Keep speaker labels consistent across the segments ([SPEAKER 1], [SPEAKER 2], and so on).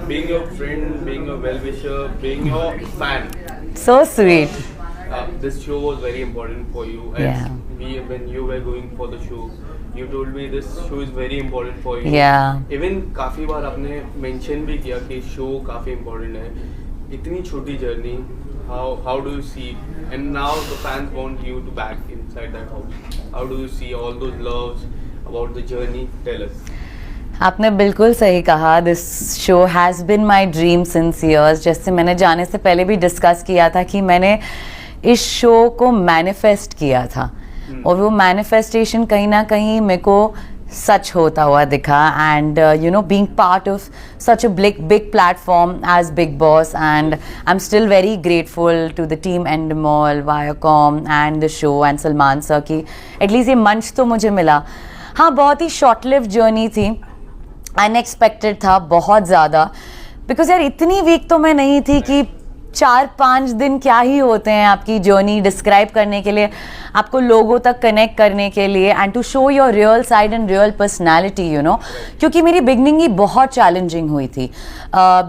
[SPEAKER 1] being your friend, being your well-wisher, being your fan.
[SPEAKER 2] So sweet.
[SPEAKER 1] This show was very important for you.
[SPEAKER 2] Yeah.
[SPEAKER 1] When you were going for the show, you told me this show is very important for you.
[SPEAKER 2] Yeah.
[SPEAKER 1] Even काफी बार आपने mention भी किया कि show काफी important है. इतनी छोटी journey, how do you see? And now the fans want you to back inside that house. How do you see all those loves about the journey? Tell us.
[SPEAKER 2] आपने बिल्कुल सही कहा. This show has been my dream since years. जैसे मैंने जाने से पहले भी डिस्कस किया था कि मैंने इस शो को मैनिफेस्ट किया था और वो मैनिफेस्टेशन कहीं ना कहीं मेरे को सच होता हुआ दिखा. And you know being part of such a big platform as Bigg Boss, and I am still very grateful to the team Endemol, Viacom and the show and Salman sir की एटलीस्ट ये मंच तो मुझे मिला. हाँ, बहुत ही शॉर्ट लिव जर्नी थी, अनएक्सपेक्टेड था बहुत ज़्यादा. बिकॉज यार इतनी वीक तो मैं नहीं थी कि 4-5 दिन क्या ही होते हैं आपकी जर्नी डिस्क्राइब करने के लिए, आपको लोगों तक कनेक्ट करने के लिए, and to show your real side and real personality, you know. क्योंकि मेरी बिगनिंग ही बहुत चैलेंजिंग हुई थी.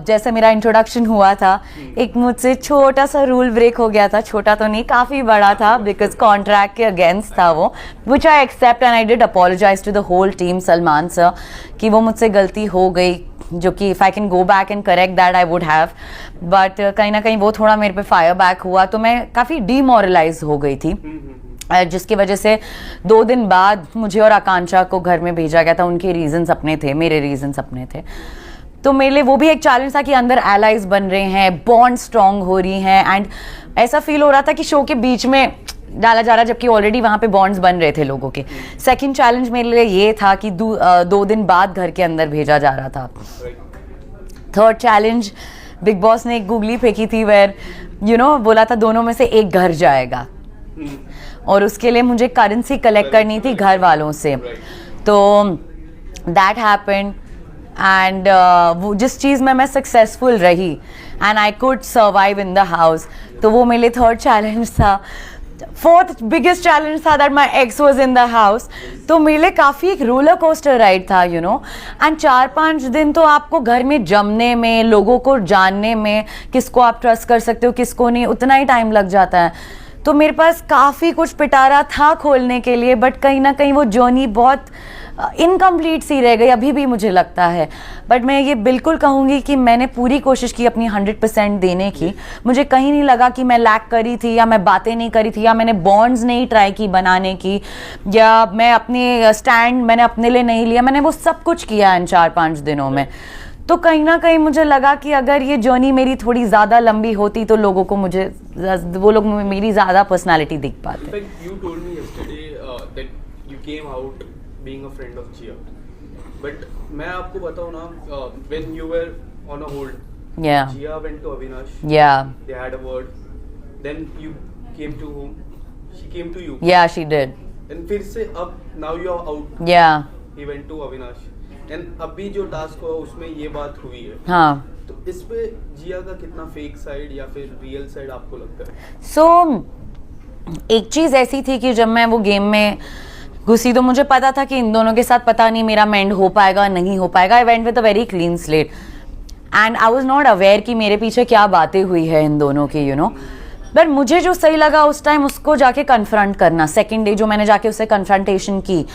[SPEAKER 2] जैसे मेरा इंट्रोडक्शन हुआ था, एक मुझसे छोटा सा रूल ब्रेक हो गया था. छोटा तो नहीं, काफ़ी बड़ा था, बिकॉज कॉन्ट्रैक्ट के अगेंस्ट था वो, which I accept and I did apologize to the whole team, Salman sir, कि वो मुझसे गलती हो गई, जो कि if I can go back and correct that I would have. But कहीं ना कहीं वो थोड़ा मेरे पे फायर बैक हुआ, तो मैं काफ़ी डीमोरलाइज हो गई थी, जिसकी वजह से 2 दिन बाद मुझे और आकांक्षा को घर में भेजा गया था. उनके रीजंस अपने थे, मेरे रीजंस अपने थे. तो मेरे लिए वो भी एक चैलेंज था कि अंदर एलाइज बन रहे हैं, बॉन्ड स्ट्रॉन्ग हो रही हैं, एंड ऐसा फील हो रहा था कि शो के बीच में डाला जा रहा, जबकि ऑलरेडी वहाँ पे बॉन्ड्स बन रहे थे लोगों के. सेकंड चैलेंज मेरे लिए ये था कि 2 दिन बाद घर के अंदर भेजा जा रहा था. थर्ड चैलेंज, बिग बॉस ने एक गुगली फेंकी थी, वेयर यू नो बोला था दोनों में से एक घर जाएगा, और उसके लिए मुझे करेंसी कलेक्ट करनी थी घर वालों से. तो दैट हैपेंड, एंड वो जिस चीज़ में मैं सक्सेसफुल रही and I could survive in the house, तो वो मेरे लिए थर्ड चैलेंज था. फोर्थ बिगेस्ट चैलेंज था that my x was in the house. तो मेरे लिए काफ़ी एक रोलर कोस्टर राइड था, यू नो. एंड 4-5 दिन तो आपको घर में जमने में, लोगों को जानने में, किसको आप ट्रस्ट कर सकते हो किसको नहीं, उतना ही टाइम लग जाता है. तो मेरे पास काफ़ी कुछ पिटारा था खोलने के लिए, बट कहीं ना कहीं वो जर्नी बहुत इनकम्प्लीट सी रह गई अभी भी मुझे लगता है. बट मैं ये बिल्कुल कहूँगी कि मैंने पूरी कोशिश की अपनी 100% देने की. मुझे कहीं नहीं लगा कि मैं लैक करी थी, या मैं बातें नहीं करी थी, या मैंने बॉन्ड्स नहीं ट्राई की बनाने की, या मैं अपने स्टैंड मैंने अपने लिए नहीं लिया. मैंने वो सब कुछ किया इन 4-5 दिनों में. तो कहीं ना कहीं मुझे लगा कि अगर ये जर्नी मेरी थोड़ी ज़्यादा लंबी होती तो लोगों को वो लोग मेरी ज़्यादा पर्सनालिटी दिख पाते.
[SPEAKER 1] Being a friend of Jia, but मैं आपको बताऊँ ना, when you were on a hold,
[SPEAKER 2] yeah,
[SPEAKER 1] Jia went to Avinash,
[SPEAKER 2] yeah,
[SPEAKER 1] they had a word, then you came to whom? She came to you.
[SPEAKER 2] Yeah, she did.
[SPEAKER 1] And फिर से अब now you are out.
[SPEAKER 2] Yeah.
[SPEAKER 1] He went to Avinash, and अभी जो task हुआ उसमें ये बात हुई है.
[SPEAKER 2] हाँ.
[SPEAKER 1] तो इस पे जिया का कितना फेक साइड या फिर रियल साइड आपको लगता है?
[SPEAKER 2] So एक चीज़ ऐसी थी कि जब मैं वो गेम में घुसी तो मुझे पता था कि इन दोनों के साथ पता नहीं मेरा मेंड हो पाएगा नहीं हो पाएगा. I went with a very clean slate, and I was not aware कि मेरे पीछे क्या बातें हुई है इन दोनों की, यू नो. बट मुझे जो सही लगा उस टाइम उसको जाके कन्फ्रंट करना. सेकेंड डे जो मैंने जाके उससे कन्फ्रंटेशन की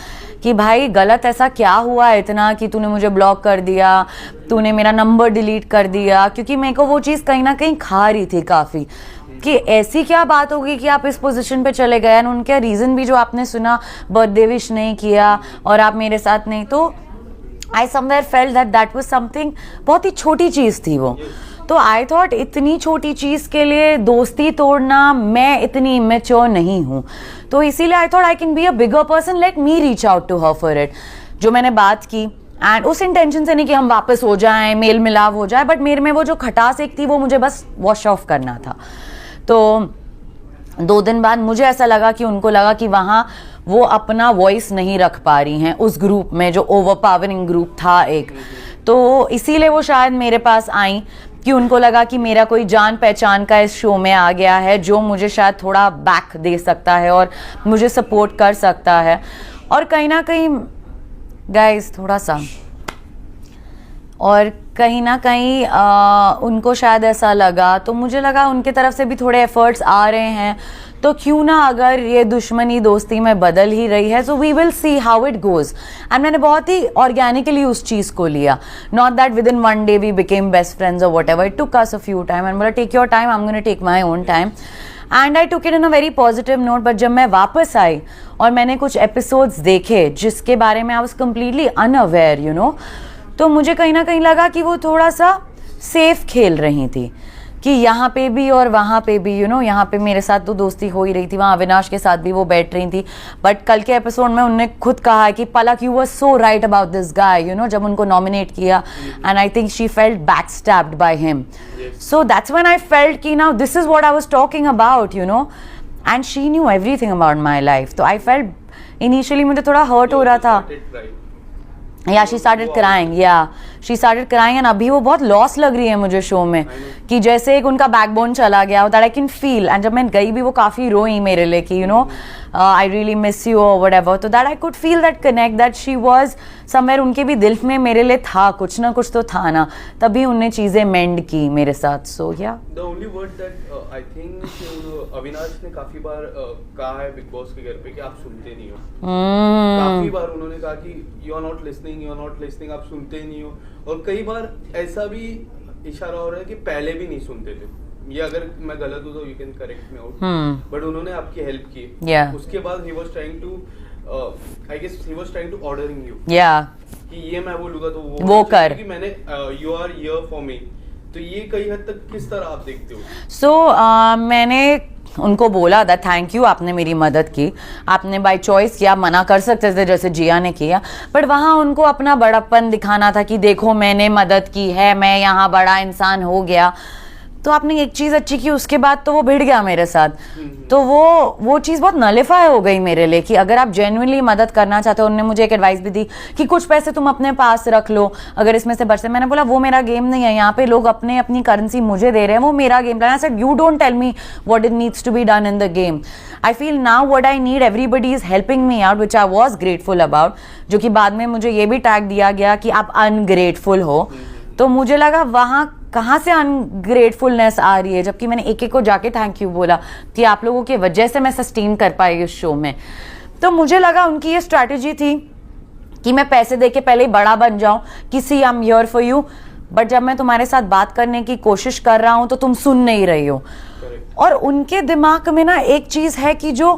[SPEAKER 2] कि भाई गलत ऐसा क्या हुआ है इतना कि तूने मुझे ब्लॉक कर दिया, तूने मेरा नंबर डिलीट कर दिया, क्योंकि मेरे को वो चीज़ कहीं ना कहीं खा रही थी काफ़ी, कि ऐसी क्या बात होगी कि आप इस पोजीशन पे चले गए. एंड उनका रीज़न भी जो आपने सुना, बर्थडे विश नहीं किया और आप मेरे साथ नहीं, तो I somewhere felt that was something, बहुत ही छोटी चीज़ थी वो. तो आई थॉट इतनी छोटी चीज़ के लिए दोस्ती तोड़ना, मैं इतनी इमेच्योर नहीं हूँ. तो इसीलिए I thought I can be a bigger person, let me reach out to her for it. जो मैंने बात की, एंड उस इंटेंशन से नहीं कि हम वापस हो जाएं, मेल मिलाप हो जाए, बट मेरे में वो जो खटास एक थी वो मुझे बस वॉश ऑफ करना था. तो 2 दिन बाद मुझे ऐसा लगा कि उनको लगा कि वहाँ वो अपना वॉइस नहीं रख पा रही हैं उस ग्रुप में, जो ओवरपावरिंग ग्रुप था एक. तो इसीलिए वो शायद मेरे पास आई कि उनको लगा कि मेरा कोई जान पहचान का इस शो में आ गया है जो मुझे शायद थोड़ा बैक दे सकता है और मुझे सपोर्ट कर सकता है. और कहीं ना कहीं गाइस थोड़ा सा और कहीं ना कहीं उनको शायद ऐसा लगा, तो मुझे लगा उनके तरफ से भी थोड़े एफर्ट्स आ रहे हैं, तो क्यों ना अगर ये दुश्मनी दोस्ती में बदल ही रही है, so we will see how it goes. And मैंने बहुत ही ऑर्गेनिकली उस चीज़ को लिया, not that within one day we became best friends और whatever, it took us a few time and बोला take your time, I am gonna take my own time, and I took it in a very positive note. But जब मैं वापस आई और मैंने कुछ episodes देखे जिसके बारे में I was completely unaware, you know, तो मुझे कहीं ना कहीं लगा कि वो थोड़ा सा सेफ खेल रही थी, कि यहाँ पे भी और वहाँ पे भी, यू नो, यहाँ पे मेरे साथ तो दोस्ती हो ही रही थी, वहाँ अविनाश के साथ भी वो बैठ रही थी। बट कल के एपिसोड में उन्होंने खुद कहा कि Palak you were so right about this guy, you know, जब उनको नॉमिनेट किया, and I think she felt back stabbed by him, so that's when I felt कि now this is what I was talking about, you know, and she knew everything about my life. तो I felt initially मुझे थोड़ा hurt हो रहा था, या she started crying, या she started crying, and अभी वो बहुत लॉस लग रही है मुझे शो में, कि जैसे एक उनका बैकबोन चला गया, that I can feel. And जब मैं गई भी वो काफ़ी रोई मेरे लिए कि you know I really miss you और व्हाटएवर, तो that I could feel that connect, that she was somewhere, उनके भी दिल में मेरे लिए था कुछ ना कुछ तो था ना, तभी उनने चीज़ें मेंड की मेरे साथ। सो या
[SPEAKER 1] the only word that I think Avinash ने काफी बार कहा है बिग बॉस के घर पे कि आप सुनते नहीं हो, काफी बार उन्होंने कहा कि you are not listening, you are not listening, आप सुनते नहीं हो, और कई बार ऐसा भी इशारा हो रहा है कि पहले भी नहीं सुनते थे, ये अगर मैं गलत हूँ तो you can correct me out, but उन्होंने आपकी हेल्प की, उसके बाद he was trying to I guess he was trying to ordering you, कि ये मैं बोलूंगा तो वो कर, कि मैंने you are here for me, तो ये कई हद तक किस तरह आप देखते हो?
[SPEAKER 2] सो मैंने उनको बोला था थैंक यू, आपने मेरी मदद की, आपने बाय चॉइस किया, मना कर सकते थे जैसे जिया ने किया, बट वहाँ उनको अपना बड़प्पन दिखाना था कि देखो मैंने मदद की है, मैं यहाँ बड़ा इंसान हो गया। तो आपने एक चीज़ अच्छी की, उसके बाद तो वो भिड़ गया मेरे साथ, तो वो चीज़ बहुत नलिफाई हो गई मेरे लिए, कि अगर आप जेन्युइनली मदद करना चाहते हो। उन्होंने मुझे एक एडवाइस भी दी कि कुछ पैसे तुम अपने पास रख लो अगर इसमें से बचते। मैंने बोला वो मेरा गेम नहीं है, यहाँ पे लोग अपनी करेंसी मुझे दे रहे हैं, वो मेरा game plan. I said you don't tell me what it needs to be done in the game, I feel now what I need, everybody is helping me out, which I was grateful about, जो कि बाद में मुझे ये भी tag दिया गया कि आप अनग्रेटफुल हो। तो मुझे लगा वहाँ कहाँ से अनग्रेटफुलनेस आ रही है, जबकि मैंने एक एक को जाके थैंक यू बोला कि आप लोगों की वजह से मैं सस्टेन कर पाई इस शो में। तो मुझे लगा उनकी ये स्ट्रैटेजी थी कि मैं पैसे दे के पहले ही बड़ा बन जाऊं कि see I am here for you, but जब मैं तुम्हारे साथ बात करने की कोशिश कर रहा हूं तो तुम सुन नहीं रही हो। और उनके दिमाग में ना एक चीज है कि जो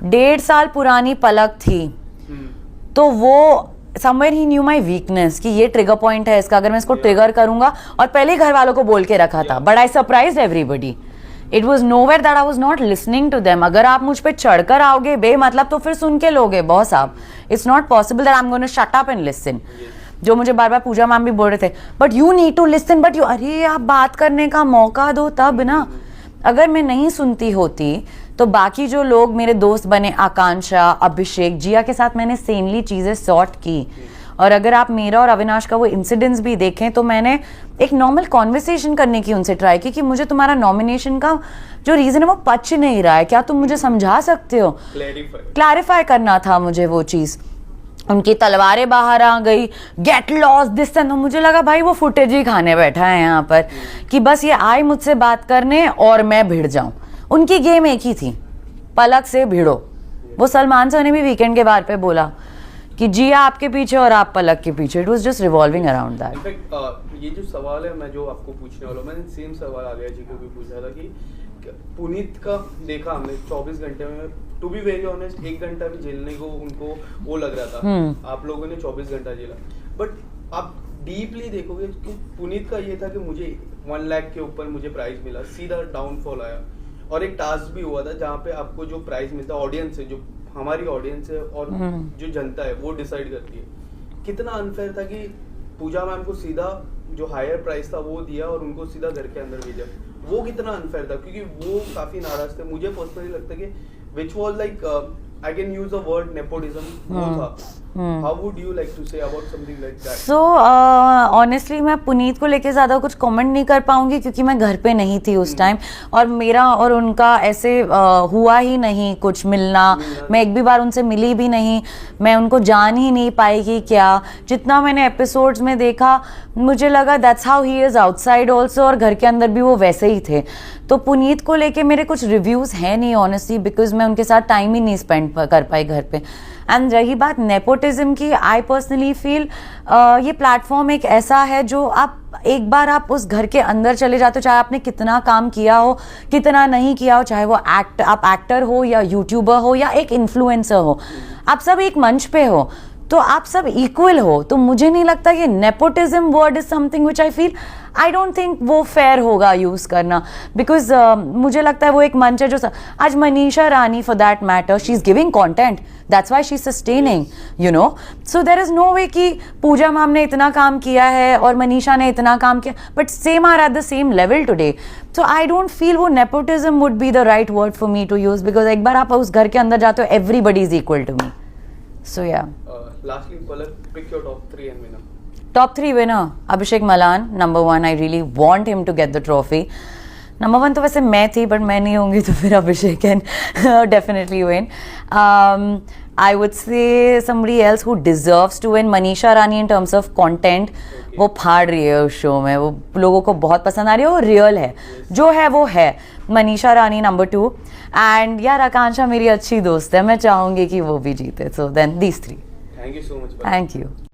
[SPEAKER 2] 1.5 साल पुरानी पलक थी, तो वो somewhere he knew my weakness कि ये ट्रिगर पॉइंट है इसका, अगर मैं इसको ट्रिगर करूंगा, और पहले ही घर वालों को बोल के रखा था, but I surprised everybody, it was nowhere that I was not listening to them. अगर आप मुझ पर चढ़कर आओगे बेमतलब तो फिर सुन के लोगे बॉस आप, it's not possible that I am gonna shut up and listen, जो मुझे बार बार पूजा मैम भी बोल रहे थे, but you need to listen, but you, अरे आप बात करने का मौका दो तब ना। अगर मैं नहीं सुनती होती तो बाकी जो लोग मेरे दोस्त बने, आकांक्षा, अभिषेक, जिया के साथ मैंने सेमली चीज़ें सॉर्ट की, और अगर आप मेरा और अविनाश का वो इंसिडेंट्स भी देखें तो मैंने एक नॉर्मल कॉन्वर्सेशन करने की उनसे ट्राई की कि मुझे तुम्हारा नॉमिनेशन का जो रीज़न है वो पच नहीं रहा है, क्या तुम मुझे समझा सकते हो, क्लैरिफाई करना था मुझे वो चीज़। उनकी तलवारें बाहर आ गई, गेट लॉस दिस एंड, मुझे लगा भाई वो फुटेज ही खाने बैठा है यहाँ पर, कि बस ये आए मुझसे बात करने और मैं भिड़ जाऊँ। उनकी गेम एक ही थी, पलक से भिड़ो। वो सलमान सर ने भी वीकेंड के बार पे बोला कि जिया आपके पीछे और आप पलक के पीछे, it was just revolving around that.
[SPEAKER 1] In fact ये जो सवाल है मैं जो आपको पूछने वाला हूँ, मैंने सेम सवाल आलिया जी को भी पूछा था कि पुनीत का देखा हमने 24 घंटे में, टू बी वेरी ऑनेस्ट 1 घंटा भी झेलने को उनको वो लग रहा था, आप लोगों ने 24 घंटा झेला, बट आप डीपली देखोगे कि पुनीत का ये था कि मुझे 1 लाख के ऊपर मुझे प्राइज मिला, सीधा डाउनफॉल आया, और एक टास्क भी हुआ था जहाँ पे आपको जो प्राइज मिलता है ऑडियंस है, जो हमारी ऑडियंस है और जो जनता है वो डिसाइड करती है। कितना अनफेयर था कि पूजा मैम को सीधा जो हायर प्राइस था वो दिया और उनको सीधा घर के अंदर भेजा, वो कितना अनफेयर था, क्योंकि वो काफी नाराज थे। मुझे पर्सनली लगता है कि which was like I can use a word nepotism, वो था How would you like to say about something like that?
[SPEAKER 2] So honestly मैं पुनीत को लेके ज़्यादा कुछ कमेंट नहीं कर पाऊंगी क्योंकि मैं घर पे नहीं थी उस टाइम, और मेरा और उनका ऐसे हुआ ही नहीं कुछ मिलना। मैं एक भी बार उनसे मिली भी नहीं, मैं उनको जान ही नहीं पाई कि क्या। जितना मैंने एपिसोड्स में देखा मुझे लगा that's how he is outside also, और घर के अंदर भी वो वैसे ही थे। तो पुनीत को लेके मेरे कुछ रिव्यूज़ हैं नहीं ऑनेस्टली, बिकॉज मैं उनके साथ टाइम ही नहीं स्पेंड कर पाई घर पे। एंड रही बात नेपोटिज्म की, आई पर्सनली फील ये प्लेटफॉर्म एक ऐसा है जो आप एक बार आप उस घर के अंदर चले जाते हो, चाहे आपने कितना काम किया हो कितना नहीं किया हो, चाहे वो आप एक्टर हो या यूट्यूबर हो या एक इन्फ्लुएंसर हो, आप सब एक मंच पे हो तो आप सब इक्वल हो। तो मुझे नहीं लगता ये nepotism word is something which I feel I don't think वो फेयर होगा यूज़ करना, बिकॉज मुझे लगता है वो एक मंच है जो आज Manisha Rani for that matter she is giving content, that's why she is sustaining, you know. So there is no way कि पूजा मैम ने इतना काम किया है और मनीषा ने इतना काम किया, but same are at the same level today. So I don't feel वो nepotism would be the right word for me to use, because एक बार आप उस घर के अंदर जाते हो everybody is equal to me. So या
[SPEAKER 1] Lastly, Palak, pick your top 3 and winner.
[SPEAKER 2] Top 3 winner, Abhishek Malan, number 1. I really want him to get the trophy. Number 1 तो वैसे मैं थी, but मैं नहीं होंगी तो फिर अभिषेक can definitely win. I would say somebody else who deserves to win, Manisha Rani in terms of content. वो फाड़ रही है उस शो में, वो लोगों को बहुत पसंद आ रही है, वो रियल है, जो है वो है। मनीषा रानी नंबर 2, एंड यार आकांक्षा मेरी अच्छी दोस्त है, मैं चाहूँगी कि वो भी जीते। So then these 3।
[SPEAKER 1] Thank you so much.
[SPEAKER 2] Thank you.